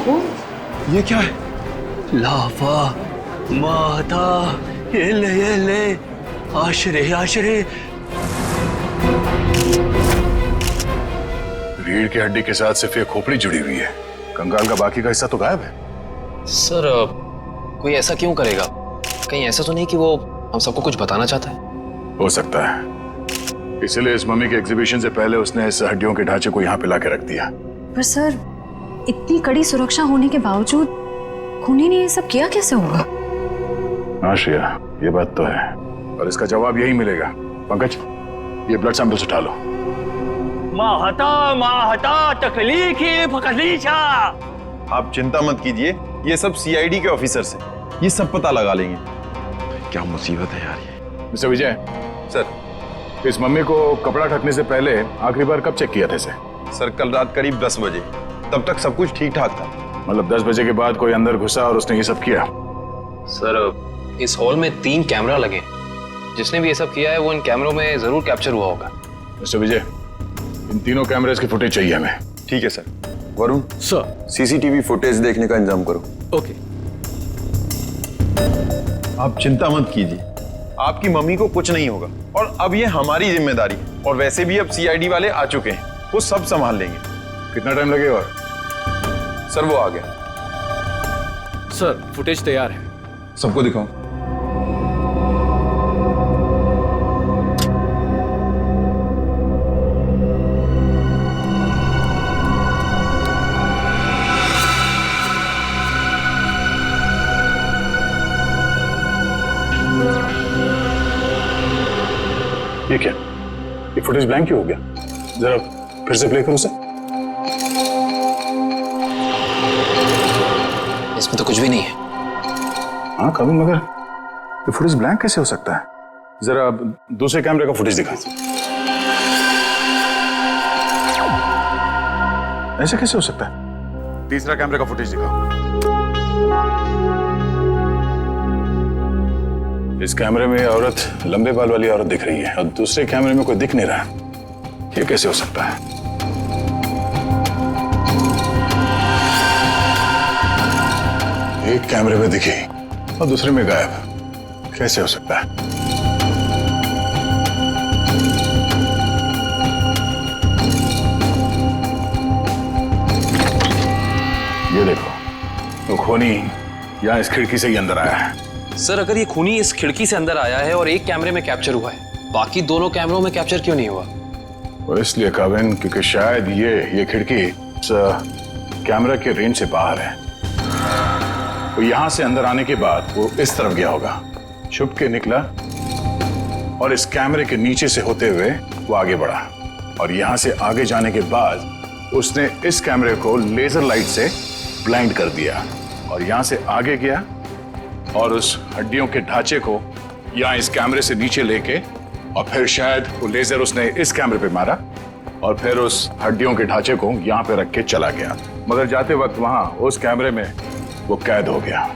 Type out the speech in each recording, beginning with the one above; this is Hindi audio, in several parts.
ये क्या है? लावा माता, ये ले आश्रय आश्रय। रीढ़ की हड्डी के साथ सिर्फ ये खोपड़ी जुड़ी हुई है, कंकाल का बाकी का हिस्सा तो गायब है। सर कोई ऐसा क्यों करेगा? कहीं ऐसा तो नहीं कि वो हम सबको कुछ बताना चाहता है? हो सकता है, इसलिए इस मम्मी के एग्जीबिशन से पहले उसने इस हड्डियों के ढांचे को यहाँ पे लाके रख दिया। पर सर, इतनी कड़ी सुरक्षा होने के बावजूद खूनी ने ये सब किया कैसे होगा? हाँ श्रेया, ये बात तो है, और इसका जवाब यही मिलेगा। पंकज, ये ब्लड सैंपल्स उठा लो। माहता तकलीफ ही फकलीचा। आप चिंता मत कीजिए, ये सब सीआईडी के ऑफिसर्स हैं, ये सब पता लगा लेंगे। क्या मुसीबत है यार ये। मिस्टर विजय सर, इस मम्मी को कपड़ा ढकने से पहले आखिरी बार कब चेक किया था इसे? सर कल रात करीब 10 बजे, तब तक सब कुछ ठीक ठाक था। मतलब 10 बजे के बाद कोई अंदर घुसा और उसने ये सब किया? सर इस हॉल में 3 कैमरा लगे, जिसने भी ये सब किया है वो इन कैमरों में जरूर कैप्चर हुआ होगा। मिस्टर विजय, इन तीनों कैमरेज की फुटेज चाहिए हमें। ठीक है sir. Varun sir, CCTV footage देखने का इंतजाम करो। ओके। आप चिंता मत कीजिए, आपकी मम्मी को कुछ नहीं होगा, और अब ये हमारी जिम्मेदारी है, और वैसे भी अब सीआईडी वाले आ चुके हैं, वो सब संभाल लेंगे। कितना टाइम लगेगा? और सर वो आ गया। सर फुटेज तैयार है। सबको दिखाओ। ये क्या? ये फुटेज ब्लैंक क्यों हो गया? जरा फिर से प्ले करो उसे। इसमें तो कुछ भी नहीं है। हाँ कभी, मगर ये फुटेज ब्लैंक कैसे हो सकता है? जरा दूसरे कैमरे का फुटेज दिखा। ऐसे कैसे हो सकता है? तीसरा कैमरे का फुटेज दिखाओ। इस कैमरे में औरत, लंबे बाल वाली औरत दिख रही है, और दूसरे कैमरे में कोई दिख नहीं रहा। ये कैसे हो सकता है? एक कैमरे में दिखी और दूसरे में गायब, कैसे हो सकता है? ये देखो, वो खूनी यहाँ इस खिड़की से ही अंदर आया है। सर अगर ये खूनी इस खिड़की से अंदर आया है और एक कैमरे में कैप्चर हुआ है, बाकी दोनों कैमरों में कैप्चर क्यों नहीं हुआ? और इसलिए काविन, क्योंकि शायद ये खिड़की कैमरा के रेंज से बाहर है। तो यहां से अंदर आने के बाद वो इस तरफ गया होगा, छुप के निकला और इस कैमरे के नीचे से होते हुए वो आगे बढ़ा, और यहां से आगे जाने के बाद उसने इस कैमरे को लेजर लाइट से ब्लाइंड कर दिया, और यहां से आगे गया और उस हड्डियों के ढांचे को यहाँ इस कैमरे से नीचे लेके, और फिर शायद वो लेजर उसने इस कैमरे पे मारा और फिर उस हड्डियों के ढांचे को यहाँ पे रख के चला गया, मगर जाते वक्त वहां उस कैमरे में वो कैद हो गया।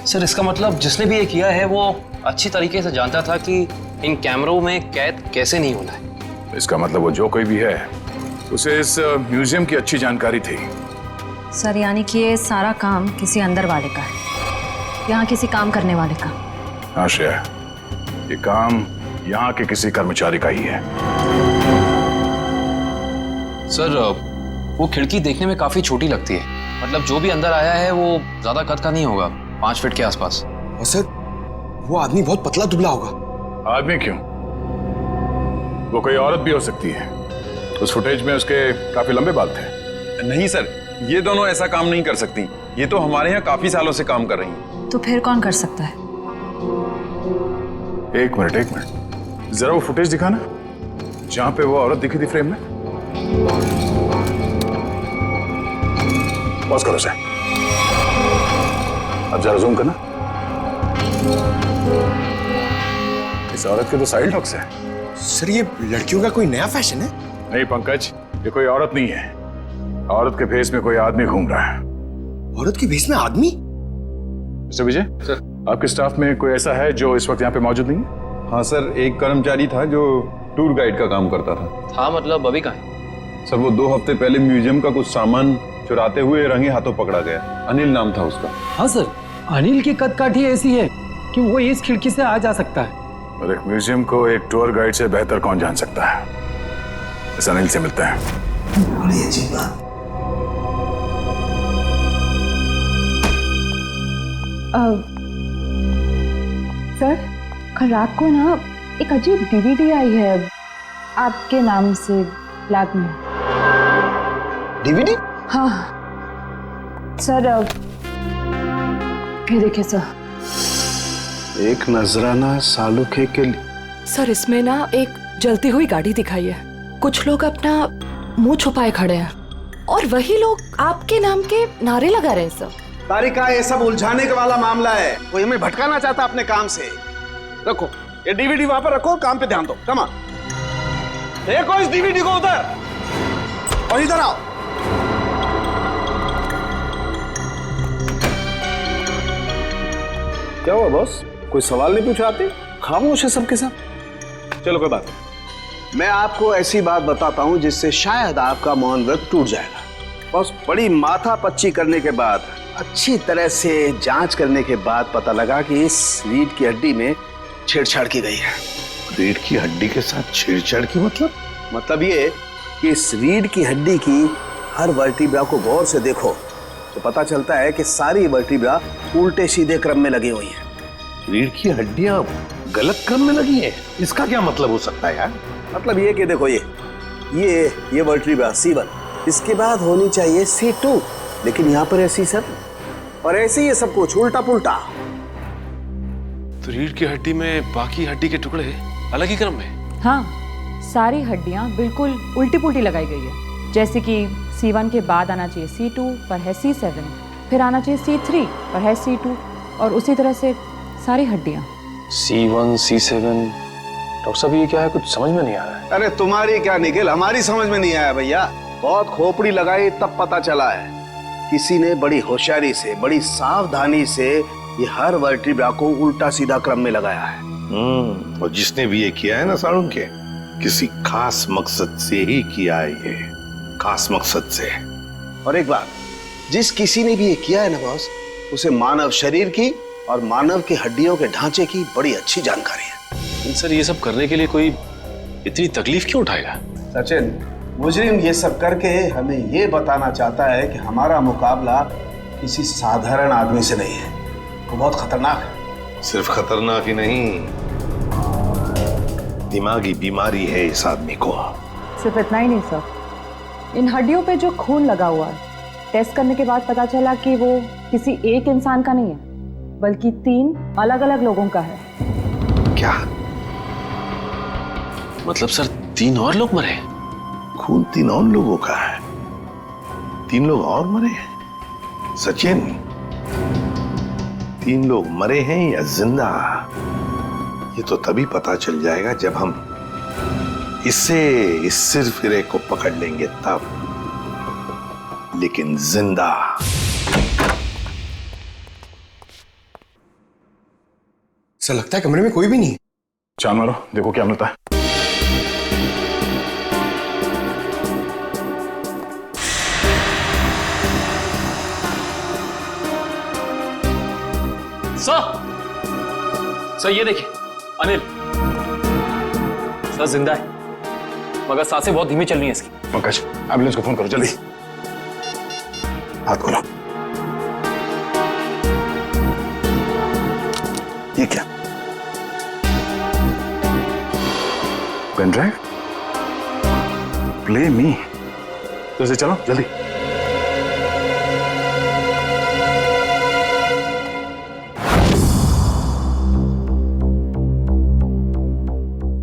सर इसका मतलब जिसने भी ये किया है वो अच्छी तरीके से जानता था कि इन कैमरों में कैद कैसे नहीं होना है। इसका मतलब वो जो कोई भी है, उसे इस म्यूजियम की अच्छी जानकारी थी। सर यानी कि ये सारा काम किसी अंदर वाले का है, यहाँ किसी काम करने वाले का। हाँ श्रेया, ये काम यहाँ के किसी कर्मचारी का ही है। सर वो खिड़की देखने में काफी छोटी लगती है, मतलब जो भी अंदर आया है वो ज्यादा कद का नहीं होगा, 5 फीट के आसपास। और सर वो आदमी बहुत पतला दुबला होगा। आदमी क्यों, वो कोई औरत भी हो सकती है। उस फुटेज में उसके काफी लंबे बाल थे। नहीं सर, ये दोनों ऐसा काम नहीं कर सकती, ये तो हमारे यहाँ काफी सालों से काम कर रही हैं। तो फिर कौन कर सकता है? एक मिनट, जरा वो फुटेज दिखाना जहां पे वो औरत दिखी थी फ्रेम में। पॉज करो सर, अब जरा जूम करना। इस औरत के तो साइड हॉक्स है। सर ये लड़कियों का कोई नया फैशन है? नहीं पंकज, ये कोई औरत नहीं है, औरत के भेष में कोई आदमी घूम रहा है। औरत के भेष में आदमी? मिस्टर विजय सर, आपके स्टाफ में कोई ऐसा है जो इस वक्त यहाँ पे मौजूद नहीं है? हाँ सर, एक कर्मचारी था जो टूर गाइड का काम करता था। हाँ मतलब अभी कहाँ है? सर वो 2 हफ्ते पहले म्यूजियम का कुछ सामान चुराते हुए रंगे हाथों पकड़ा गया। अनिल नाम था उसका। हाँ सर, अनिल की कदकाठी ऐसी है कि वो इस खिड़की से आ जा सकता है। और एक म्यूजियम को एक टूर गाइड से बेहतर कौन जान सकता है। इस अनिल से मिलते हैं। बड़ी अजीब बात। सर, कल रात को ना एक अजीब डीवीडी आई है आपके नाम से लैब में। डीवीडी? हाँ सर, ये देखिए सर। एक नजराना सालुखे के लिए। सर, इसमें ना एक जलती हुई गाड़ी दिखाई है। कुछ लोग अपना मुंह छुपाए खड़े हैं और वही लोग आपके नाम के नारे लगा रहे हैं सर। तारिका, ये सब उलझाने का वाला मामला है। कोई हमें भटकाना चाहता अपने काम से। रखो ये डीवीडी वहां पर रखो, काम पे ध्यान दो। कम ऑन, देखो इस डीवीडी को उधर और इधर आओ। क्या हुआ बॉस, कोई सवाल नहीं पूछा? आते खामोश है सबके सब। चलो कोई बात नहीं, मैं आपको ऐसी बात बताता हूं जिससे शायद आपका मौन व्रत टूट जाएगा। बस बड़ी माथा पच्ची करने के बाद, अच्छी तरह से जांच करने के बाद पता लगा कि इस रीढ़ की हड्डी में छेड़छाड़ की गई है। रीढ़ की हड्डी के साथ छेड़छाड़ की मतलब ये कि इस रीढ़ की हड्डी की हर वर्टिब्रा को गौर से देखो तो पता चलता है कि सारी वर्टिब्रा उल्टे सीधे क्रम में लगी हुई हैं। रीढ़ की हड्डियां गलत क्रम में लगी हैं, इसका क्या मतलब हो सकता है यार? मतलब ये कि देखो ये वर्टिब्रा C1, इसके बाद होनी चाहिए C2, लेकिन यहाँ पर है C7 और ऐसे ही सब कुछ उल्टा पुल्टा। तो रीढ़ की हड्डी में बाकी हड्डी के टुकड़े अलग ही क्रम में? हाँ, सारी हड्डियां बिल्कुल उल्टी पुल्टी लगाई गई है। जैसे कि C1 के बाद आना चाहिए C2 पर है C7, फिर आना चाहिए C3 पर है C2 और उसी तरह से सारी हड्डियां। C1 C7, डॉक्टर साहब ये क्या है, कुछ समझ में नहीं आ रहा है। अरे तुम्हारी क्या निकल, हमारी समझ में नहीं आया भैया। बहुत खोपड़ी लगाई तब पता चला है। किसी ने बड़ी होशियारी से, बड़ी सावधानी से ये हर वर्टिब्रा को उल्टा सीधा क्रम में लगाया है। और जिसने भी ये किया है ना सालुंखे, किसी खास मकसद से ही किया है, ये खास मकसद से। और एक बात, जिस किसी ने भी ये किया है ना बॉस, उसे मानव शरीर की और मानव के हड्डियों के ढांचे की बड़ी अच्छी जानकारी है। सर, ये सब करने के लिए कोई इतनी तकलीफ क्यों उठाएगा? सचिन, मुजरिम ये सब करके हमें ये बताना चाहता है कि हमारा मुकाबला किसी साधारण आदमी से नहीं है, वो बहुत खतरनाक है। सिर्फ खतरनाक ही नहीं, दिमागी बीमारी है इस आदमी को। सिर्फ इतना ही नहीं सर, इन हड्डियों पे जो खून लगा हुआ है, टेस्ट करने के बाद पता चला कि वो किसी एक इंसान का नहीं है, बल्कि 3 अलग अलग लोगों का है। क्या मतलब सर, 3 और लोग मरे? खून 3 और लोगों का है? 3 लोग और मरे हैं? सचिन, 3 लोग मरे हैं या जिंदा, ये तो तभी पता चल जाएगा जब हम इस सिरफिरे को पकड़ लेंगे तब। लेकिन जिंदा। ऐसा लगता है कमरे में कोई भी नहीं है। चाल मारो, देखो क्या मिलता है। सर ये देखिए, अनिल सर जिंदा है, मगर सांसें बहुत धीमी चल रही हैं इसकी। पंकज, एम्बुलेंस को फोन करो जल्दी। हाथ खोलो। ये क्या? Pen drive? Play me. तो इसे चलो जल्दी।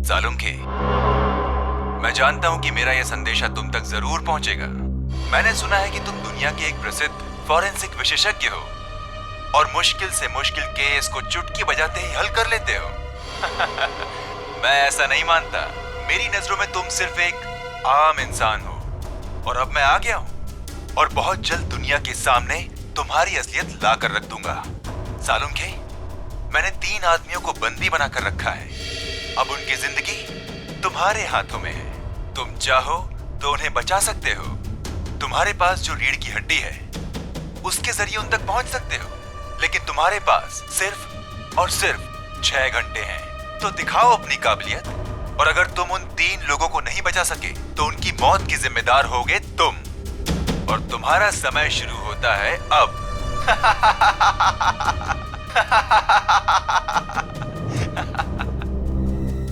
सालुंखे, मैं जानता हूं कि मेरा यह संदेशा तुम तक जरूर पहुंचेगा। मैंने सुना है कि तुम दुनिया के एक प्रसिद्ध फॉरेंसिक विशेषज्ञ हो और मुश्किल से मुश्किल केस को चुटकी बजाते ही हल कर लेते हो। मैं ऐसा नहीं मानता। मेरी नजरों में तुम सिर्फ एक आम इंसान हो और अब मैं आ गया हूं और बहुत जल्द दुनिया के सामने तुम्हारी असलियत ला कर रख दूंगा। सालुंखे, मैंने 3 आदमियों को बंदी बनाकर रखा है। अब उनकी जिंदगी तुम्हारे हाथों में है। तुम चाहो तो उन्हें बचा सकते हो तुम्हारे पास जो रीढ़ की हड्डी है उसके जरिए उन तक पहुंच सकते हो, लेकिन तुम्हारे पास सिर्फ और सिर्फ 6 घंटे हैं। तो दिखाओ अपनी काबिलियत, और अगर तुम उन 3 लोगों को नहीं बचा सके तो उनकी मौत के जिम्मेदार होगे तुम, और तुम्हारा समय शुरू होता है अब।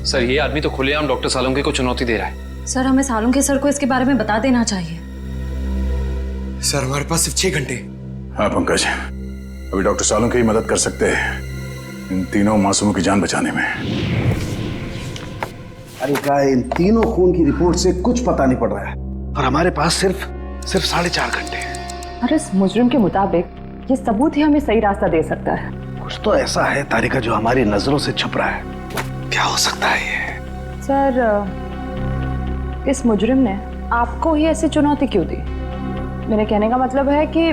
सर, ये आदमी तो खुलेआम डॉक्टर सालुंके को चुनौती दे रहा है। सर, हमें सालुंके सर को इसके बारे में बता देना चाहिए। सर, हमारे पास सिर्फ 6 घंटे। हाँ पंकज, अभी डॉक्टर सालुंके ही मदद कर सकते हैं इन तीनों मासूमों की जान बचाने में। अरे क्या, इन तीनों खून की रिपोर्ट से कुछ पता नहीं पड़ रहा है, और हमारे पास सिर्फ 4.5 घंटे हैं। और इस मुजरिम के मुताबिक ये सबूत ही हमें सही रास्ता दे सकता है। कुछ तो ऐसा है तारिका जो हमारी नजरों से छुप रहा है। क्या हो सकता है ये? सर, इस मुजरिम ने आपको ही ऐसी चुनौती क्यों दी? मेरे कहने का मतलब है कि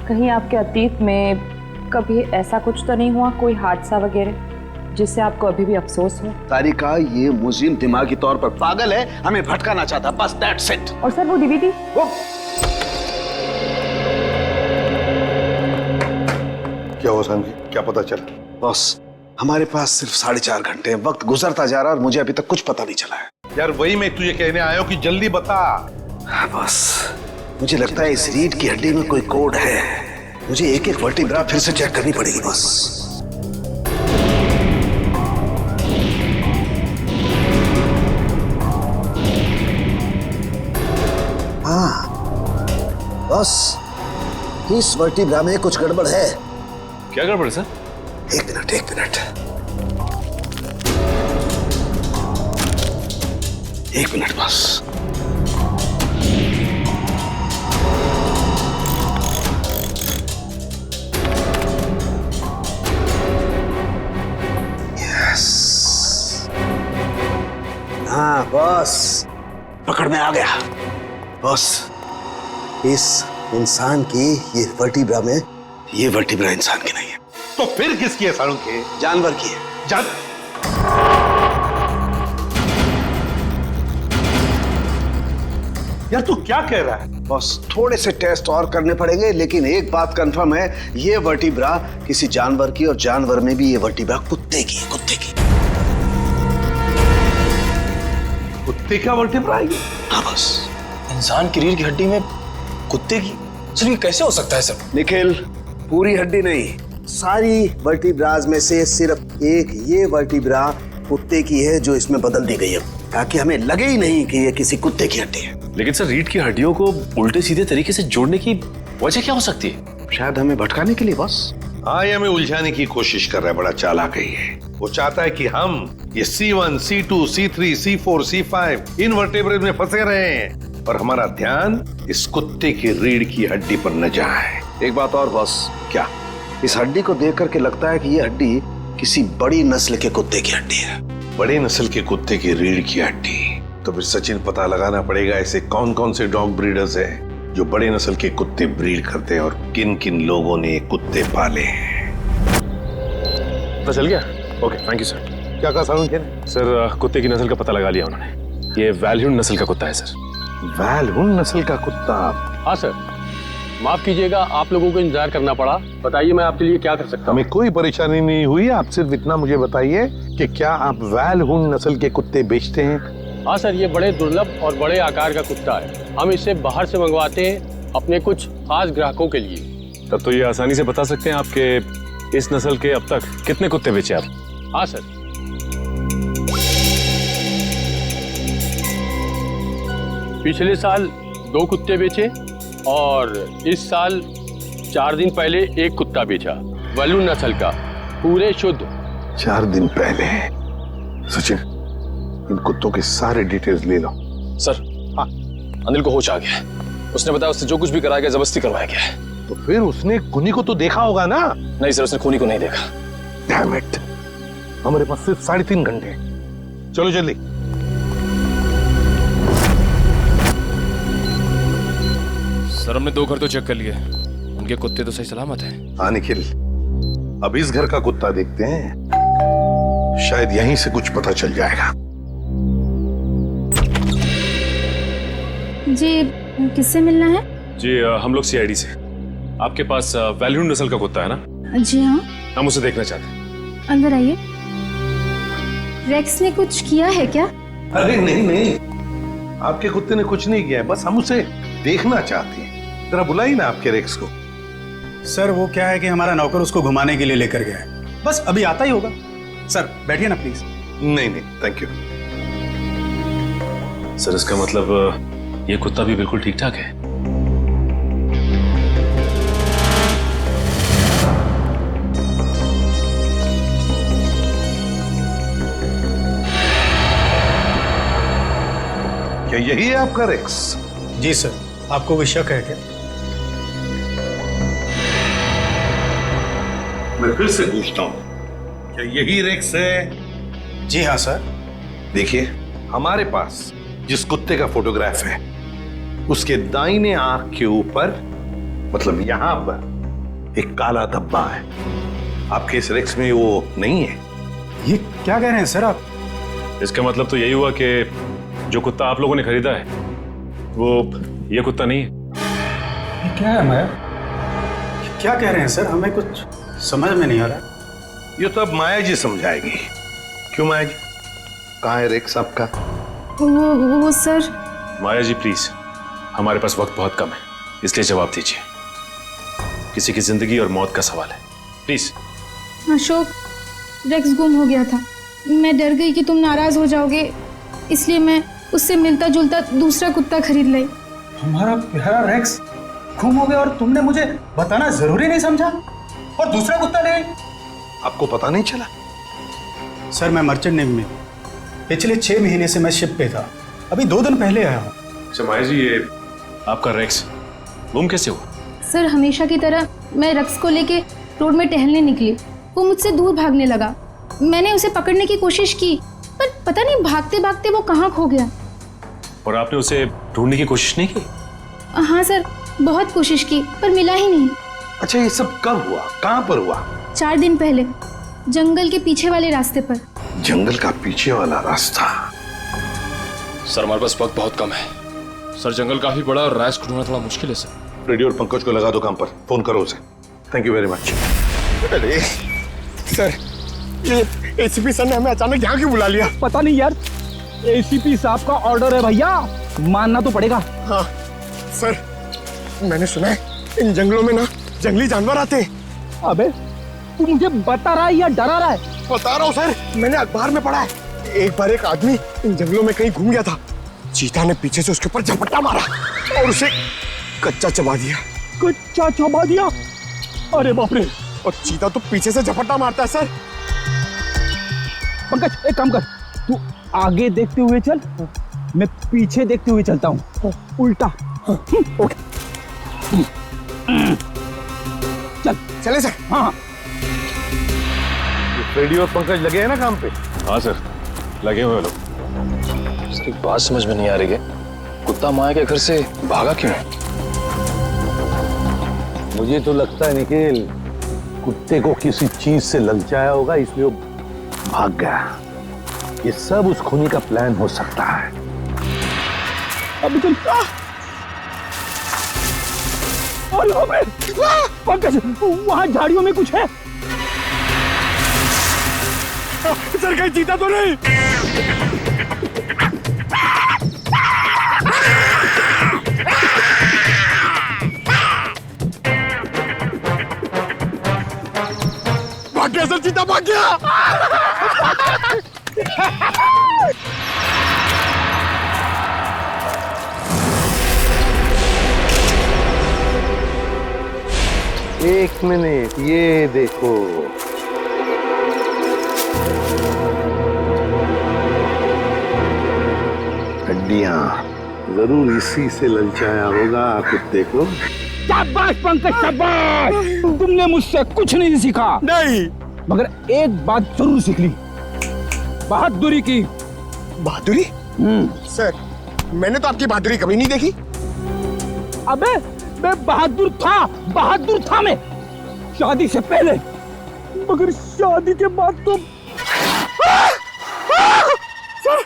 कहीं आपके अतीत में कभी ऐसा कुछ तो नहीं हुआ, कोई हादसा वगैरह जिससे आपको अभी भी अफसोस हो? तारिका, ये मुजरिम दिमागी तौर पर पागल है, हमें भटकाना चाहता, बस दैट्स इट। और सर, वो डीवीडी? क्या हुआ सांझी, क्या पता चला? बॉस, हमारे पास सिर्फ 4.5 घंटे हैं, वक्त गुजरता जा रहा है और मुझे अभी तक कुछ पता नहीं चला है। यार वही मैं तुझे कहने आया हूँ कि जल्दी बता। बस मुझे लगता है इस रीढ़ की हड्डी में कोई कोड है, मुझे एक एक वर्टिब्रा फिर से चेक करनी पड़ेगी। बस हाँ बस, इस वर्टिब्रा में कुछ गड़बड़ है। क्या गड़बड़ सर? एक मिनट बस। यस, हाँ बस, पकड़ में आ गया। बस, इस इंसान की ये वर्टिब्रा में, ये वर्टिब्रा इंसान की नहीं है। तो फिर किसकी है सालुंके? जानवर की है। यार तू क्या कह रहा है? बस थोड़े से टेस्ट और करने पड़ेंगे, लेकिन एक बात कंफर्म है, ये वर्टिब्रा किसी जानवर की, और जानवर में भी ये वर्टिब्रा कुत्ते की। कुत्ते का वर्टिब्रा है? हाँ बस। इंसान की रीढ़ की हड्डी में कुत्ते की? सर, ये कैसे हो सकता है सर? निखिल, पूरी हड्डी नहीं, सारी वर्टिब्राज में से सिर्फ एक ये वर्टिब्रा कुत्ते की है जो इसमें बदल दी गई है, ताकि हमें लगे ही नहीं कि ये किसी कुत्ते की हड्डी है। लेकिन सर, रीढ़ की हड्डियों को उल्टे सीधे तरीके से जोड़ने की वजह क्या हो सकती है? शायद हमें भटकाने के लिए बस। हाँ, ये हमें उलझाने की कोशिश कर रहा है, बड़ा चालाक है ये। वो चाहता है कि हम ये C1, C2, C3, C4, C5 इन वर्टेब्रेज में फंसे रहे हैं, और हमारा ध्यान इस कुत्ते की रीढ़ की हड्डी पर न जाए। एक बात और बॉस। क्या? इस हड्डी को देख करके लगता है कि ये हड्डी किसी बड़ी नस्ल के कुत्ते की हड्डी है। बड़े नस्ल के कुत्ते की रीढ़ की हड्डी? तो फिर सचिन, पता लगाना पड़ेगा ऐसे कौन कौन से डॉग ब्रीडर्स हैं जो बड़े नस्ल के कुत्ते ब्रीड करते हैं, और किन किन लोगों ने कुत्ते पाले हैं। पता चल गया? Okay, thank you sir. क्या कहा सालुंके? सर, कुत्ते की नस्ल का पता लगा लिया उन्होंने। ये वैल्यून नस्ल का कुत्ता है सर। वैल्यून नस्ल का कुत्ता? हाँ सर, माफ कीजिएगा, आप लोगों को इंतजार करना पड़ा। बताइए मैं आपके लिए क्या कर सकता हूँ? हमें कोई परेशानी नहीं हुई, आप सिर्फ इतना मुझे बताइए कि क्या आप वैल्यून नस्ल के कुत्ते बेचते हैं? हाँ सर, ये बड़े दुर्लभ और बड़े आकार का कुत्ता है। हम इसे बाहर से मंगवाते हैं अपने कुछ खास ग्राहकों के लिए। तब तो ये आसानी से बता सकते हैं आपके इस नस्ल के अब तक कितने कुत्ते बेचे आप? हाँ सर, पिछले साल 2 कुत्ते बेचे, और इस साल 4 दिन पहले 1 कुत्ता बेचा, वैल्यून नस्ल का, पूरे शुद्ध। 4 दिन पहले? सचिन, इन कुत्तों के सारे डिटेल्स ले लो। सर, हाँ, अनिल को होश आ गया है। उसने बताया उससे जो कुछ भी कराया गया जबरदस्ती करवाया गया है। तो फिर उसने खूनी को तो देखा होगा ना? नहीं सर, उसने खूनी को नहीं देखा। डैम इट, हमारे पास सिर्फ 3.5 घंटे। चलो जल्दी। सर, हमने 2 घर तो चेक कर लिए, उनके कुत्ते तो सही सलामत हैं। हाँ निखिल, अब इस घर का कुत्ता देखते हैं, शायद यहीं से कुछ पता चल जाएगा। जी, किससे मिलना है? जी हम लोग सीआईडी से। आपके पास वैल्यून नस्ल का कुत्ता है ना? जी हाँ। हम उसे देखना चाहते हैं। अंदर आइए। रेक्स ने कुछ किया है क्या? अरे नहीं, आपके कुत्ते ने कुछ नहीं किया है, बस हम उसे देखना चाहते हैं। जरा बुलाइए ना आपके रेक्स को। सर वो क्या है कि हमारा नौकर उसको घुमाने के लिए लेकर गया है, बस अभी आता ही होगा। सर बैठिए ना प्लीज। नहीं थैंक यू। सर इसका मतलब ये कुत्ता भी बिल्कुल ठीक ठाक है? क्या यही है आपका रेक्स? जी सर, आपको कोई शक है क्या? मैं फिर से पूछता हूं, क्या यही रेक्स है? जी हाँ सर। देखिए, हमारे पास जिस कुत्ते का फोटोग्राफ है उसके दाहिने आंख के ऊपर, मतलब यहां पर एक काला धब्बा है। आपके इस रेक्स में वो नहीं है। ये क्या कह रहे हैं सर आप? इसका मतलब तो यही हुआ कि जो कुत्ता आप लोगों ने खरीदा है वो ये कुत्ता नहीं है। ये क्या है माया? क्या कह रहे हैं सर? हमें कुछ समझ में नहीं आ रहा। ये तो अब माया जी समझाएगी। क्यों माया जी, कहाँ है रेक्स आपका? वो सर। माया जी प्लीज, हमारे पास वक्त बहुत कम है, इसलिए जवाब दीजिए। किसी की जिंदगी और मौत का सवाल है, प्लीज। अशोक, रेक्स गुम हो गया था। मैं डर गई कि तुम नाराज हो जाओगे, इसलिए मैं उससे मिलता जुलता दूसरा कुत्ता खरीद लाई। हमारा प्यारा रेक्स गुम हो गया और तुमने मुझे बताना जरूरी नहीं समझा और दूसरा कुत्ता ले आई। आपको पता नहीं चला? सर मैं मर्चेंट नेवी में हूँ। पिछले 6 महीने से मैं शिप पे था, अभी 2 दिन पहले आया हूँ। अच्छा माया जी, ये आपका रेक्स गुम कैसे हुआ? सर हमेशा की तरह मैं रेक्स को लेके रोड में टहलने निकली। वो मुझसे दूर भागने लगा। मैंने उसे पकड़ने की कोशिश की, पर पता नहीं भागते भागते वो कहाँ खो गया। और आपने उसे ढूंढने की कोशिश नहीं की? हाँ सर, बहुत कोशिश की पर मिला ही नहीं। अच्छा ये सब कब हुआ, कहाँ पर हुआ? 4 दिन पहले, जंगल के पीछे वाले रास्ते पर। जंगल का पीछे वाला रास्ता? सर हमारे पास वक्त बहुत कम है। सर जंगल काफी बड़ा और रैश को ढूंढना थोड़ा मुश्किल है सर। रेडियो और पंकज को लगा दो काम पर, फोन करो उसे। Thank you very much. अरे सर, ये एसीपी सर ने हमें अचानक यहाँ क्यों बुला लिया? पता नहीं यार, एसीपी साहब का ऑर्डर है भैया, मानना तो पड़ेगा। हाँ सर, मैंने सुना है इन जंगलों में ना जंगली जानवर आते हैं। अबे तू मुझे बता रहा है या डरा रहा है? बता रहा हूँ सर, मैंने अखबार में पढ़ा है। एक बार एक आदमी इन जंगलों में कहीं घूम गया था, चीता ने पीछे से उसके ऊपर झपट्टा मारा और उसे कच्चा चबा दिया। कच्चा चबा दिया? अरे बाप रे। और चीता तो पीछे से झपट्टा मारता है सर। पंकज एक काम कर, तू आगे देखते हुए चल, मैं पीछे देखते हुए चलता हूँ, उल्टा। ओके चल चले सर। हाँ रेडियो और पंकज लगे हैं ना काम पे? हाँ सर, लगे हुए लोग। सर एक बात समझ में नहीं आ रही है, कुत्ता माया के घर से भागा क्यों? मुझे तो लगता है निखिल, कुत्ते को किसी चीज से ललचाया होगा इसलिए वो भाग गया। ये सब उस खूनी का प्लान हो सकता है। अभी चल। पंकज वहां झाड़ियों में कुछ है। सर कहीं चीता तो नहीं? भाग गया सर, चीता भाग गया। एक मिनट, ये देखो। हड्डियां जरूर इसी से ललचाया होगा कुत्ते को। शाबाश पंकज शाबाश, तुमने मुझसे कुछ नहीं सीखा। नहीं, मगर एक बात जरूर सीख ली, बहादुरी की। बहादुरी? सर मैंने तो आपकी बहादुरी कभी नहीं देखी। अबे मैं बहादुर था मैं, शादी से पहले, मगर शादी के बाद तो। सर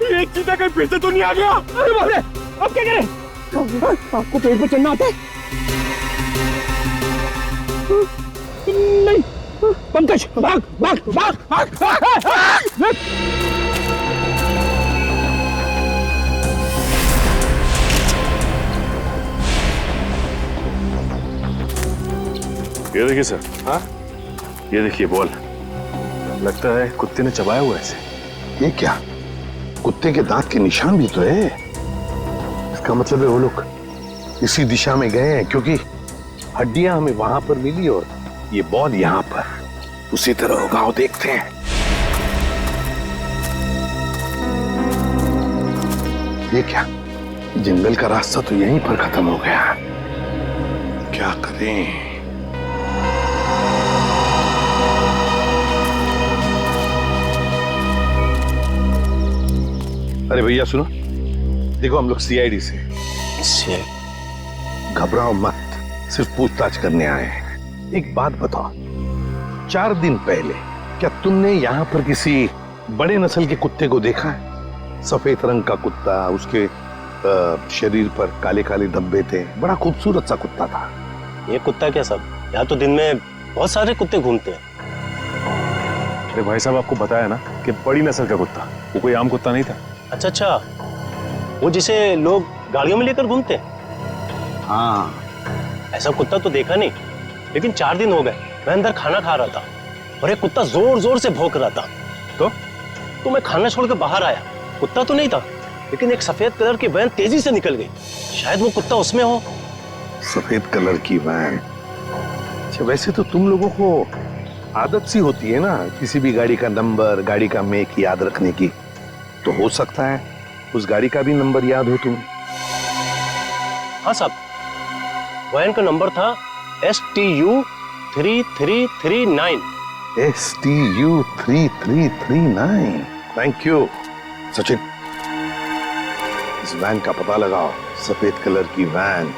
ये चीता कहीं फिर से तो नहीं आ गया? अरे बाप रे, अब क्या करें? आपको पेड़ पे चढ़ना आता है? नहीं। पंकज भाग भाग भाग भाग, भाग। ये देखिए सर। हाँ, ये देखिए बॉल, लगता है कुत्ते ने चबाया हुआ है इसे। ये क्या, कुत्ते के दांत के निशान भी तो है। इसका मतलब है वो लोग इसी दिशा में गए हैं, क्योंकि हड्डियां हमें वहां पर मिली और ये बॉल यहाँ पर। उसी तरह होगा, वो देखते हैं। ये क्या, जंगल का रास्ता तो यहीं पर खत्म हो गया। क्या करें? अरे भैया सुनो, देखो हम लोग सीआईडी से। घबराओ मत, सिर्फ पूछताछ करने आए हैं। एक बात बताओ, 4 दिन पहले क्या तुमने यहाँ पर किसी बड़े नस्ल के कुत्ते को देखा है? सफेद रंग का कुत्ता, उसके शरीर पर काले काले धब्बे थे, बड़ा खूबसूरत सा कुत्ता था। ये कुत्ता क्या सब, यहाँ तो दिन में बहुत सारे कुत्ते घूमते हैं। अरे भाई साहब, आपको बताया ना कि बड़ी नस्ल का कुत्ता, वो कोई आम कुत्ता नहीं था। अच्छा अच्छा, वो जिसे लोग गाड़ियों में लेकर घूमते हैं? हाँ, ऐसा कुत्ता तो देखा नहीं, लेकिन 4 दिन हो गए मैं अंदर खाना खा रहा था और एक कुत्ता जोर जोर से भौंक रहा था। तो मैं खाना छोड़कर बाहर आया। कुत्ता तो नहीं था, लेकिन एक सफेद कलर की वैन तेजी से निकल गई। शायद वो कुत्ता उसमें हो। सफेद कलर की वैन? अच्छा, वैसे तो तुम लोगों को आदत सी होती है ना किसी भी गाड़ी का नंबर, गाड़ी का मेक याद रखने की। तो हो सकता है उस गाड़ी का भी नंबर याद हो तुम्हें। हाँ साहब, वैन का नंबर था STU 3339। STU 3339। Thank you Sachin, इस वैन का पता लगाओ। सफेद कलर की वैन,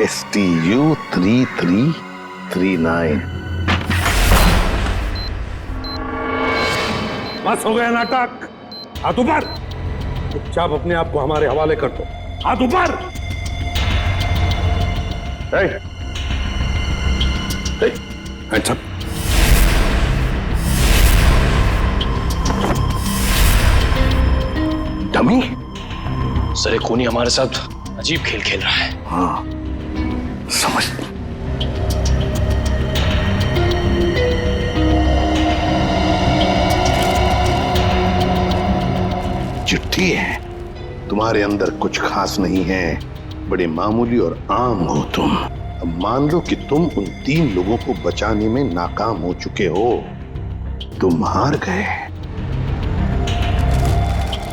STU 3339। बस हो गया नाटक, हाथ ऊपर। चुपचाप अपने आप को हमारे हवाले कर दो। हाथ ऊपर। Hands up. डमी। सर, खूनी हमारे साथ अजीब खेल खेल रहा है। हाँ, समझ। चिट्ठी है, तुम्हारे अंदर कुछ खास नहीं है, बड़े मामूली और आम हो तुम। अब मान लो कि तुम उन 3 लोगों को बचाने में नाकाम हो चुके हो, तुम हार गए।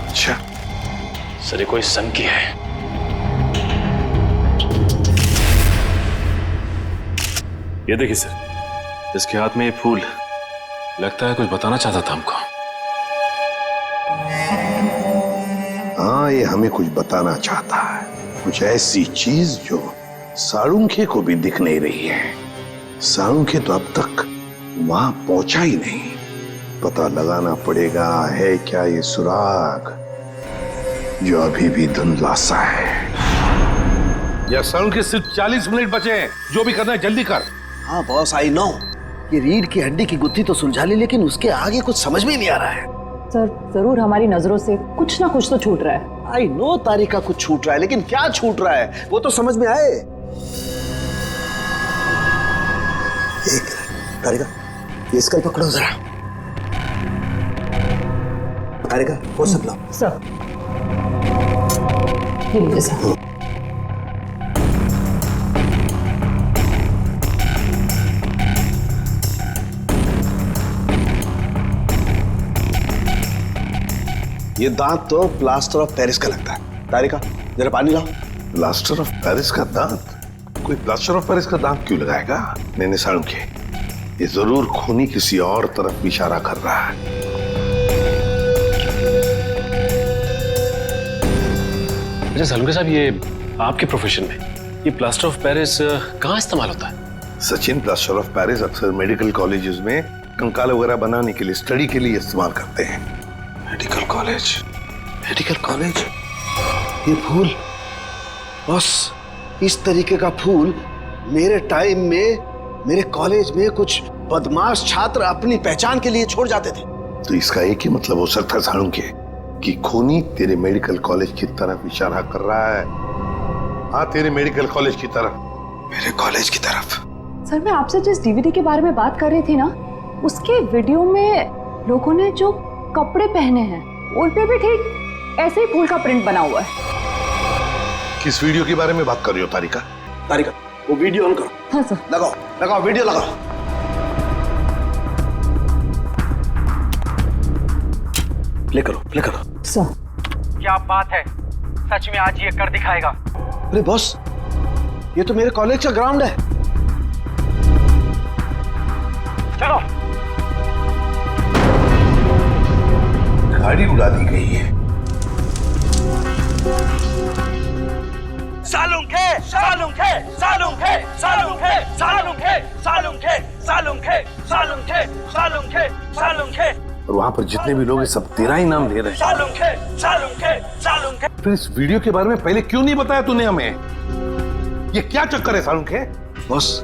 अच्छा सर, ये कोई सन की है। ये देखिए सर, इसके हाथ में ये फूल, लगता है कुछ बताना चाहता था हमको। हाँ, ये हमें कुछ बताना चाहता है, कुछ ऐसी चीज जो साळुंखे को भी दिख नहीं रही है। साळुंखे तो अब तक वहां पहुंचा ही नहीं। पता लगाना पड़ेगा है क्या ये सुराग जो अभी भी धुंधला सा है। या साळुंखे सिर्फ 40 मिनट बचे हैं, जो भी करना है जल्दी कर। हाँ बॉस, आई नो। ये रीढ़ की हड्डी की गुत्थी तो सुलझा ली, लेकिन उसके आगे कुछ समझ में नहीं आ रहा है। सर, जरूर हमारी नजरों से कुछ ना कुछ तो छूट रहा है। आई नो तारिका, कुछ छूट रहा है, लेकिन क्या छूट रहा है वो तो समझ में आए। एक तारिका, ये स्कल पकड़ो जरा। तारिका, वो सब लो। सर, ये लीजिए सर। ये दांत तो प्लास्टर ऑफ पेरिस का लगता है। तारिका, जरा पानी लाओ। प्लास्टर ऑफ पेरिस का दांत? कोई प्लास्टर ऑफ पेरिस का दांत क्यों लगाएगा? नहीं साळुंखे, ये जरूर खूनी किसी और तरफ इशारा कर रहा है। अच्छा साळुंखे साहब, ये आपके प्रोफेशन में ये प्लास्टर ऑफ पेरिस कहाँ इस्तेमाल होता है? सचिन, प्लास्टर ऑफ पेरिस अक्सर मेडिकल कॉलेजेस में कंकाल वगैरह बनाने के लिए, स्टडी के लिए इस्तेमाल करते हैं। Medical college, medical college. ये फूल बस इस तरीके का फूल मेरे टाइम में मेरे कॉलेज में कुछ बदमाश छात्र अपनी पहचान के लिए छोड़ जाते थे। तो इसका एक ही मतलब हो सकता है सालुंखे कि खूनी तेरे मेडिकल कॉलेज की तरफ इशारा कर रहा है। हाँ, तेरे मेडिकल कॉलेज की तरफ। मेरे कॉलेज की तरफ? सर, मैं आपसे जिस डीवीडी के बारे में बात कर रही थी ना, उसके वीडियो में लोगों ने जो कपड़े पहने हैं उन पे भी ठीक ऐसे ही फूल का प्रिंट बना हुआ है। किस वीडियो के बारे में बात कर रही हो तारिका? तारिका, वो वीडियो ऑन करो। हाँ सर। लगाओ लगाओ, वीडियो लगाओ। प्ले करो, प्ले करो। सर, क्या बात है, सच में आज ये कर दिखाएगा। अरे बॉस, ये तो मेरे कॉलेज का ग्राउंड है। चलो। गाड़ी उड़ा दी गई है। सालुंखे, सालुंखे, सालुंखे, सालुंखे, सालुंखे, सालुंखे, सालुंखे, सालुंखे, सालुंखे, सालुंखे। और वहां पर जितने भी लोग हैं सब तेरा ही नाम ले रहे हैं। सालुंखे, सालुंखे, सालुंखे। फिर इस वीडियो के बारे में पहले क्यों नहीं बताया तूने हमें? ये क्या चक्कर है सालुंखे? बॉस,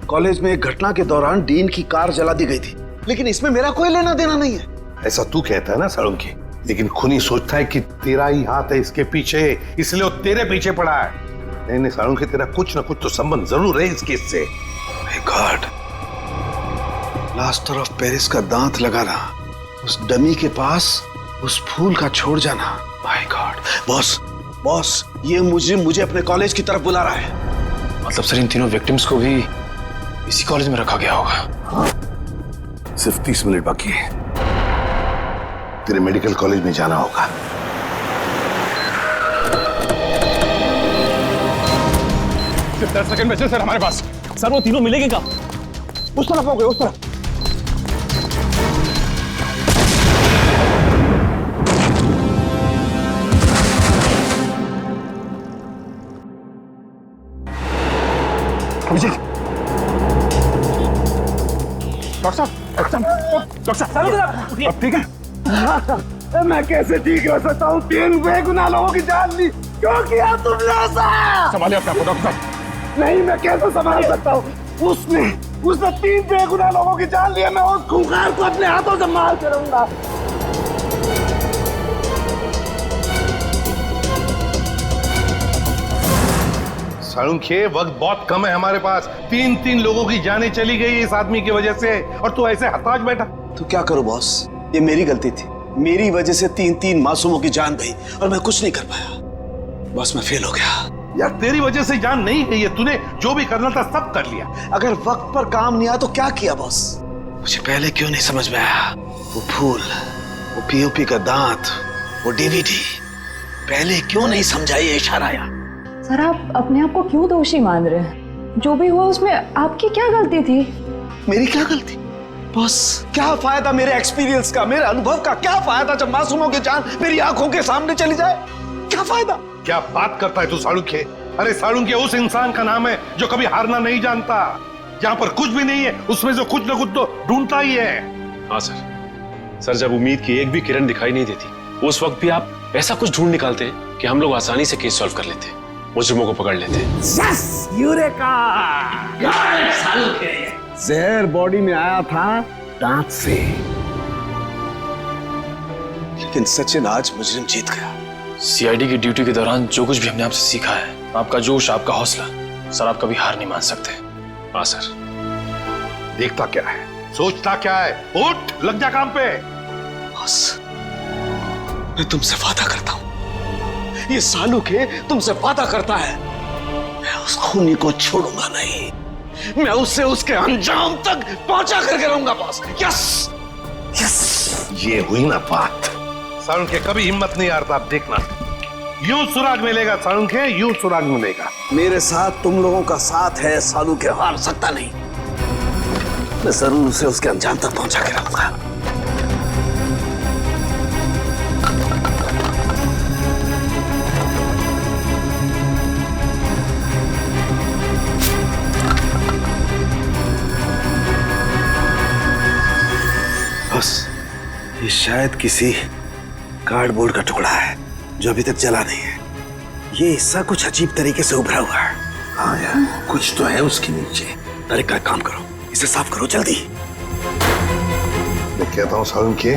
कॉलेज में एक घटना के दौरान डीन की कार जला दी गई थी, लेकिन इसमें मेरा कोई लेना देना नहीं है। ऐसा तू कहता है ना सालुंखे, लेकिन खूनी सोचता है कि तेरा ही हाथ है इसके पीछे, इसलिए वो तेरे पीछे पड़ा है। नहीं नहीं सालुंखे, तेरा कुछ ना कुछ तो संबंध जरूर है इस केस से। My God, plaster of Paris का दांत लगाना, उस डमी के पास उस फूल का छोड़ जाना। My God. बॉस, बॉस, ये मुझे अपने कॉलेज की तरफ बुला रहा है। मतलब सर, इन तीनों विक्टिम्स को भी इसी कॉलेज में रखा गया होगा। सिर्फ 30 मिनट बाकी है, तेरे मेडिकल कॉलेज में जाना होगा। सिर्फ 10 सेकंड में से सर हमारे पास। सर, वो तीनों मिलेंगे कहाँ? उस तरफ हो गए, उस तरफ। अभिजीत, डॉक्टर साहब, अब ठीक है? मैं कैसे ठीक रह सकता हूँ? 3 बेगुनाह लोगों की जान ली। क्यों किया तुमने ऐसा? संभालिए अपने आप को डॉक्टर साहब। नहीं, मैं कैसे संभाल सकता हूँ? उसने 3 बेगुनाह लोगों की जान लिया। मैं उस खूंखार को अपने हाथों से मार करूंगा। सालुंखे, वक्त बहुत कम है हमारे पास। 3 लोगों की जानें चली गई इस आदमी की वजह से, और तू ऐसे हताश बैठा। तो क्या करूं बॉस, ये मेरी गलती थी। मेरी वजह से 3 मासूमों की जान गई और मैं कुछ नहीं कर पाया। बॉस, मैं फेल हो गया। यार, तेरी वजह से जान नहीं गई है, तूने जो भी करना था सब कर लिया। अगर वक्त पर काम नहीं आया तो क्या किया बॉस? मुझे पहले क्यों नहीं समझ में आया? वो फूल, वो पीओपी का दांत, वो डीवीडी, पहले क्यों नहीं समझा ये इशारा आया? सर, आप अपने आप को क्यों दोषी मान रहे हैं? जो भी हुआ उसमें आपकी क्या गलती थी? मेरी क्या गलती? बॉस, क्या फायदा मेरे एक्सपीरियंस का, मेरे अनुभव का? क्या फायदा जब मासूमों की जान मेरी आंखों के सामने चली जाए? क्या फायदा? क्या बात करता है तू सालुंखे? अरे सालुंखे उस इंसान का नाम है जो कभी हारना नहीं जानता। जहां पर कुछ भी नहीं है उसमें से कुछ ना कुछ तो ढूंढता ही है। हाँ सर, जब उम्मीद की एक भी किरण दिखाई नहीं देती, उस वक्त भी आप ऐसा कुछ ढूंढ निकालते कि हम लोग आसानी से केस सॉल्व कर लेते, मुजरिमों को पकड़ लेते। Yes, eureka! जहर बॉडी में आया था दांत से। लेकिन सचिन, आज मुजरिम जीत गया। सीआईडी की ड्यूटी के दौरान जो कुछ भी हमने आपसे सीखा है, आपका जोश, आपका हौसला, सर आप कभी हार नहीं मान सकते। हाँ सर। देखता क्या है, सोचता क्या है? उठ, लग जा काम पे। बस, मैं तुमसे वादा करता हूं, ये सालुखे तुमसे वादा करता है, मैं उस खूनी को छोड़ूंगा नहीं। मैं उससे उसके अंजाम तक पहुंचा करके रहूंगा बॉस। Yes, yes. ये हुई ना बात। सालुंखे, कभी हिम्मत नहीं हारता। आप देखना, यूं सुराग मिलेगा सालुंखे, यूं सुराग मिलेगा। मेरे साथ तुम लोगों का साथ है, सालुखे हार सकता नहीं। मैं जरूर उसे उसके अंजाम तक पहुंचा के रहूंगा। बस, ये शायद किसी कार्डबोर्ड का टुकड़ा है जो अभी तक जला नहीं है। ये हिस्सा कुछ अजीब तरीके से उभरा हुआ है। हाँ यार, कुछ तो है उसके नीचे। अरे का काम करो, इसे साफ करो जल्दी। मैं कहता हूँ सारुण के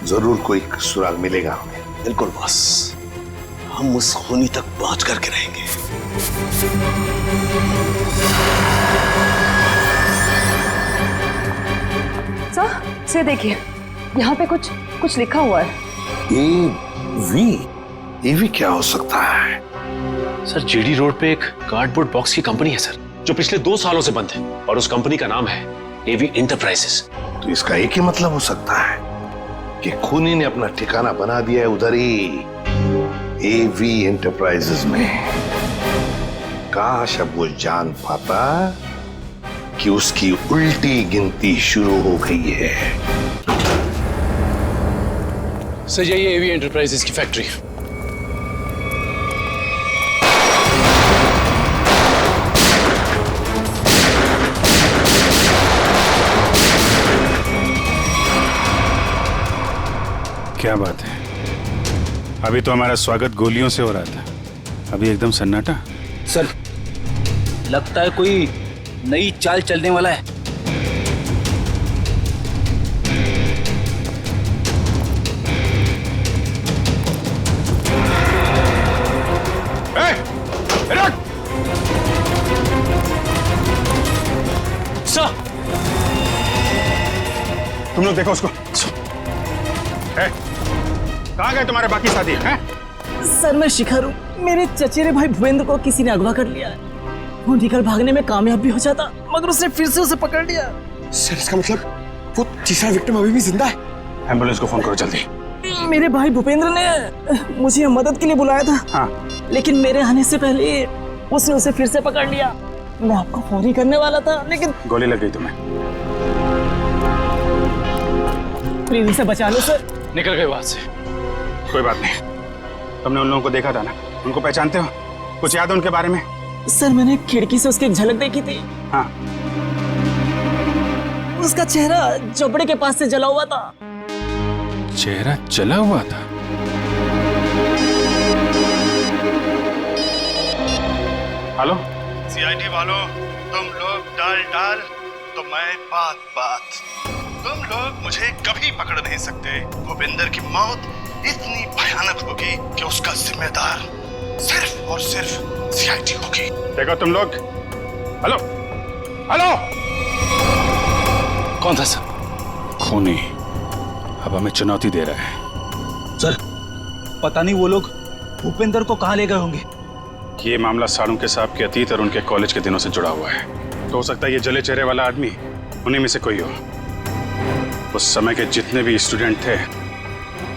जरूर कोई सुराग मिलेगा हमें। बिल्कुल बॉस, हम उस खूनी तक पहुंच करके रहेंगे। सर से देखिए, यहाँ पे कुछ लिखा हुआ है। एवी क्या हो सकता है? सर जीडी रोड पे एक कार्डबोर्ड बॉक्स की कंपनी है सर, जो पिछले 2 सालों से बंद है, और उस कंपनी का नाम है एवी एंटरप्राइजेस। तो इसका एक ही मतलब हो सकता है कि खूनी ने अपना ठिकाना बना दिया है उधर ही, एवी एंटरप्राइजेस में। काश अब वो जान पाता कि उसकी उल्टी गिनती शुरू हो गई है। सर यही एवी एंटरप्राइजेस की फैक्ट्री। क्या बात है, अभी तो हमारा स्वागत गोलियों से हो रहा था, अभी एकदम सन्नाटा। सर लगता है कोई नई चाल चलने वाला है। सर तुम लोग देखो उसको। कहाँ गए तुम्हारे बाकी साथी हैं? सर मैं शिखर हूँ, मेरे चचेरे भाई भूपेंद्र को किसी ने अगवा कर लिया है। वो निकल भागने में कामयाब भी हो जाता, मगर उसने फिर से उसे पकड़ लिया। सर इसका मतलब वो तीसरा विक्टिम अभी भी जिंदा है? एम्बुलेंस को फोन करो जल्दी। मेरे भाई भूपेंद्र ने मुझे मदद के लिए बुलाया था। हाँ। लेकिन मेरे आने से पहले उसने उसे फिर से पकड़ लिया। मैं आपको फोन ही करने वाला था, लेकिन गोली लग गई तुम्हें। प्लीज इसे बचा लो सर। निकल गए वहां से। कोई बात नहीं, तुमने उन लोगों को देखा था ना, उनको पहचानते हो? कुछ याद है उनके बारे में? सर मैंने खिड़की से उसकी एक झलक देखी थी। हाँ। उसका चेहरा जबड़े के पास से जला हुआ था। चेहरा जला हुआ था? हेलो सीआईडी वालों, तुम लोग डाल तो मैं बात। तुम लोग मुझे कभी पकड़ नहीं सकते। भूपेंद्र की मौत इतनी भयानक होगी कि उसका जिम्मेदार सिर्फ और सिर्फ सीआईडी होगी। देखो तुम लोग। हेलो हेलो, कौन था सर? खूनी अब हमें चुनौती दे रहा है। सर पता नहीं वो लोग भूपेंद्र को कहाँ ले गए होंगे। ये मामला साळुंके साहब के अतीत और उनके कॉलेज के दिनों से जुड़ा हुआ है। तो हो सकता है ये जले चेहरे वाला आदमी उन्हीं में से कोई हो। उस समय के जितने भी स्टूडेंट थे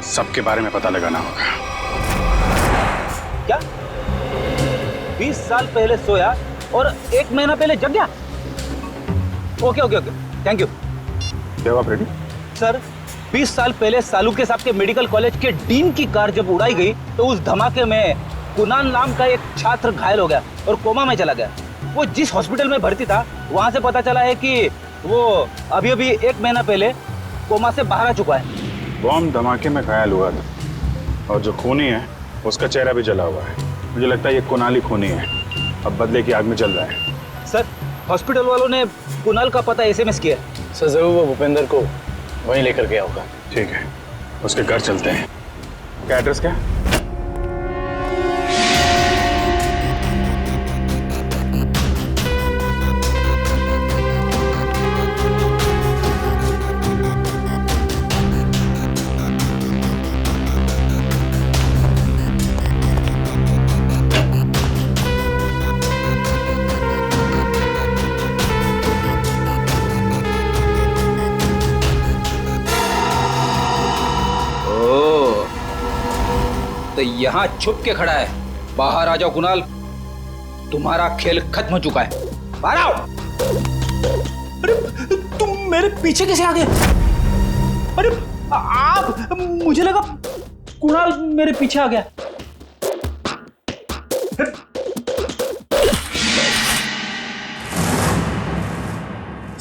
सबके बारे में पता लगाना होगा। क्या 20 साल पहले सोया और 1 महीना पहले जग गया? Okay thank you. जवाब रेडी? सर 20 साल पहले साळुंके साहब के मेडिकल कॉलेज के डीन की कार जब उड़ाई गई तो उस धमाके में कुणाल नाम का एक छात्र घायल हो गया और कोमा में चला गया। वो जिस हॉस्पिटल में भर्ती था वहां से पता चला है कि वो अभी 1 महीना पहले कोमा से बाहर आ चुका है। बॉम्ब धमाके में घायल हुआ था और जो खूनी है उसका चेहरा भी जला हुआ है। मुझे लगता है ये कुणाल ही खूनी है, अब बदले की आग में जल रहा है। सर हॉस्पिटल वालों ने कुणाल का पता एसएमएस किया। सर जरूर वो भूपेंद्र को वहीं लेकर गया होगा। ठीक है, उसके घर चलते हैं। क्या एड्रेस क्या? तो यहाँ छुप के खड़ा है। बाहर आ जाओ कुणाल, तुम्हारा खेल खत्म हो चुका है। बाहर आओ। अरे तुम मेरे पीछे कैसे आ गए? अरे आप, मुझे लगा कुणाल मेरे पीछे आ गया।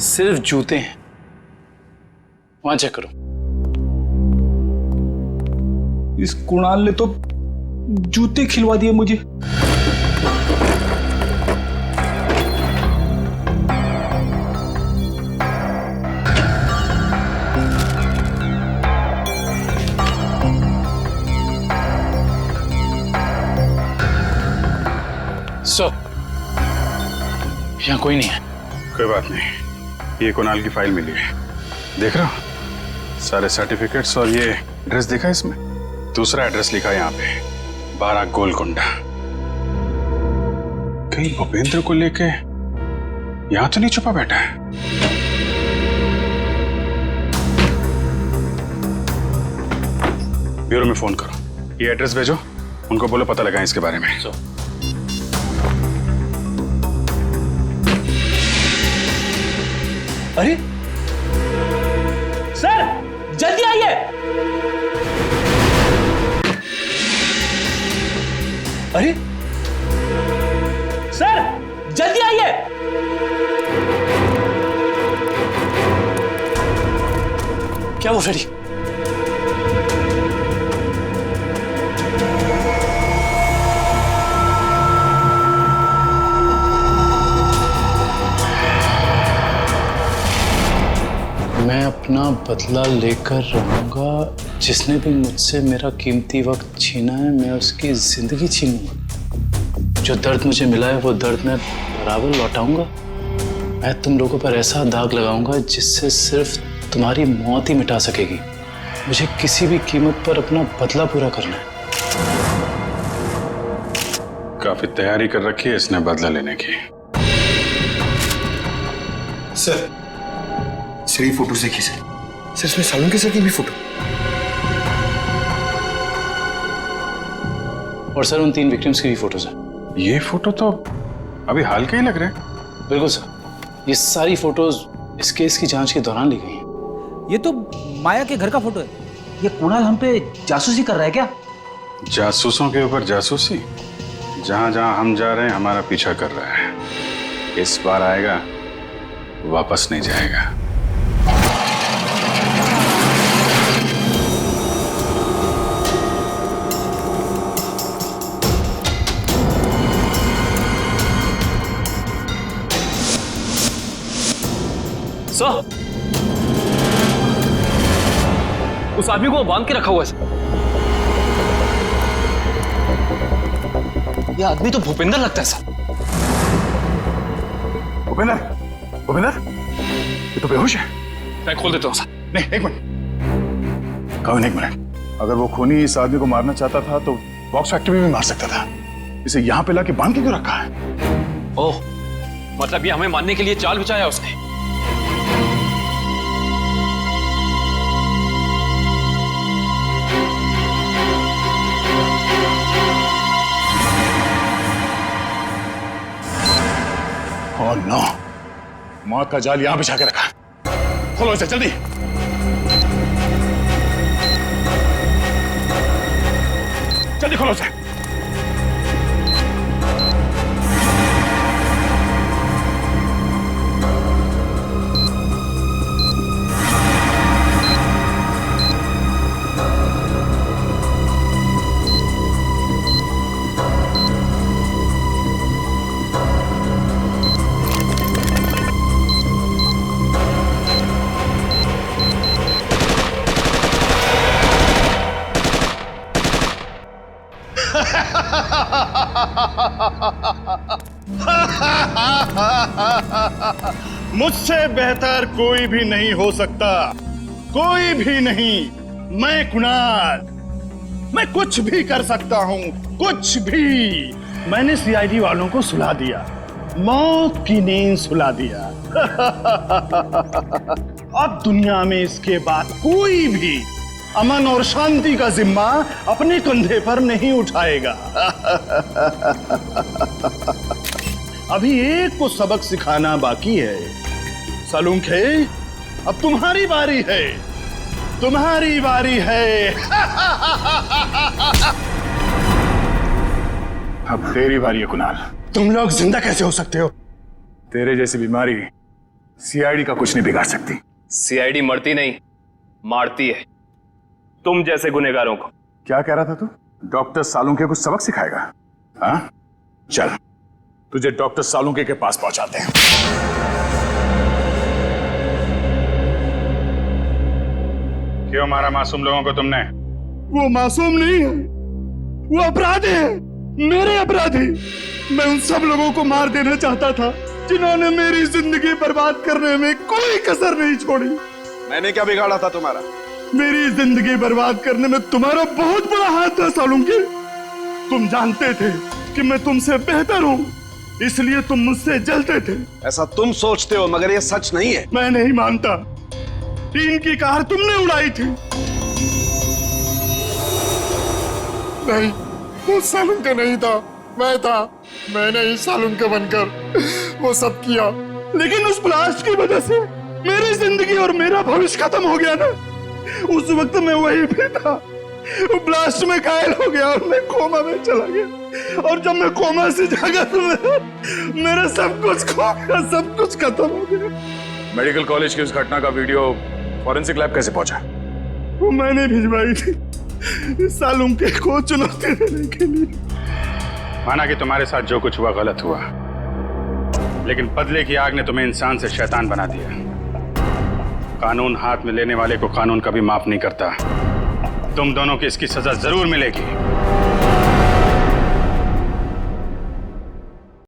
सिर्फ जूते हैं, वहां चेक करो। इस कुणाल ने तो जूते खिलवा दिए मुझे। यहाँ कोई नहीं है। कोई बात नहीं, ये कुणाल की फाइल मिली है, देख रहा हूँ सारे सर्टिफिकेट्स, और ये एड्रेस देखा इसमें, दूसरा एड्रेस लिखा है यहाँ पे, 12 गोलकुंडा। कहीं भूपेंद्र को लेके यहाँ तो नहीं छुपा बैठा है? ब्यूरो में फोन करो, ये एड्रेस भेजो, उनको बोलो पता लगाएं इसके बारे में। अरे सर जल्दी आइए। अरे सर जल्दी आइए। क्या वो फ्रेडी? मैं अपना बदला लेकर रहूंगा। जिसने भी मुझसे मेरा कीमती वक्त छीना है, मैं उसकी जिंदगी छीनूंगा। जो दर्द मुझे मिला है वो दर्द मैं बराबर लौटाऊंगा। मैं तुम लोगों पर ऐसा दाग लगाऊंगा जिससे सिर्फ तुम्हारी मौत ही मिटा सकेगी। मुझे किसी भी कीमत पर अपना बदला पूरा करना है। काफी तैयारी कर रखी है इसने बदला लेने की। सर ये फोटो देखिए सर, इसमें सालून के सर की भी फोटो। और सर उन 3 विक्टिम्स की भी फोटोज हैं। ये फोटो तो अभी हाल के ही लग रहे हैं। बिल्कुल सर, ये सारी फोटोज इस केस की जांच के दौरान ली गई हैं। ये तो माया के घर का फोटो है। ये कुणाल हम पे जासूसी कर रहा है क्या? जासूसों के ऊपर जासूसी? जहां जहां हम जा रहे हैं हमारा पीछा कर रहा है। इस बार आएगा, वापस नहीं जाएगा। सर, उस आदमी को बांध के रखा हुआ है। ये आदमी तो भूपेंद्र लगता है सर। भूपेंद्र, भूपेंद्र, ये तो बेहोश है। मैं खोल देता हूँ सर। नहीं, एक मिनट कविन, एक मिनट। अगर वो खूनी इस आदमी को मारना चाहता था तो बॉक्स फैक्ट्री में भी मार सकता था। इसे यहाँ पे लाके बांध के क्यों रखा है? ओह, मतलब ये हमें मारने के लिए चाल बिछाया उसने। ओह नो, मौत का जाल यहां बिछा के रखा। खोलो इसे जल्दी। जल्दी खोलो इसे। मुझसे बेहतर कोई भी नहीं हो सकता, कोई भी नहीं। मैं कुणाल, मैं कुछ भी कर सकता हूं, कुछ भी। मैंने सीआईडी वालों को सुला दिया, मौत की नींद सुला दिया। अब दुनिया में इसके बाद कोई भी अमन और शांति का जिम्मा अपने कंधे पर नहीं उठाएगा। अभी एक को सबक सिखाना बाकी है। सालुंखे, अब तुम्हारी बारी है, तुम्हारी बारी है। अब तेरी बारी है कुणाल। तुम लोग जिंदा कैसे हो सकते हो? तेरे जैसी बीमारी सीआईडी का कुछ नहीं बिगाड़ सकती। सीआईडी मरती नहीं, मारती है तुम जैसे गुनहगारों को। क्या कह रहा था तू? डॉक्टर सालुंके को सबक सिखाएगा? हाँ, चल तुझे डॉक्टर सालुंके के पास पहुंचाते हैं। क्यों मारा मासूम लोगों को तुमने? वो मासूम नहीं है, वो अपराधी है, मेरे अपराधी। मैं उन सब लोगों को मार देना चाहता था जिन्होंने मेरी जिंदगी बर्बाद करने में कोई कसर नहीं छोड़ी। मैंने क्या बिगाड़ा था तुम्हारा? मेरी जिंदगी बर्बाद करने में तुम्हारा बहुत बड़ा हाथ था सालुंके। तुम जानते थे कि मैं तुमसे बेहतर हूँ, इसलिए तुम मुझसे जलते थे। ऐसा तुम सोचते हो, मगर ये सच नहीं है। मैं नहीं मानता। टीन की कार तुमने उड़ाई थी। नहीं, वो सालुंके नहीं था, मैं था। मैंने ही सालुंके बनकर वो सब किया। लेकिन उस ब्लास्ट की वजह से मेरी जिंदगी और मेरा भविष्य खत्म हो गया ना। उस वक्त मैं वहीं पे था, वो ब्लास्ट में घायल हो गया और मैं कोमा में चला गया। और जब मैं कोमा से जागा तो मेरा सब कुछ खो गया, सब कुछ खत्म हो गया। मेडिकल कॉलेज की उस घटना का वीडियो फॉरेंसिक लैब कैसे पहुंचा? वो मैंने भिजवाई थी सालुंके को चुनौती देने के लिए। माना कि तुम्हारे साथ जो कुछ हुआ गलत हुआ, लेकिन बदले की आग ने तुम्हें इंसान से शैतान बना दिया। कानून हाथ में लेने वाले को कानून कभी माफ नहीं करता। तुम दोनों की इसकी सजा जरूर मिलेगी।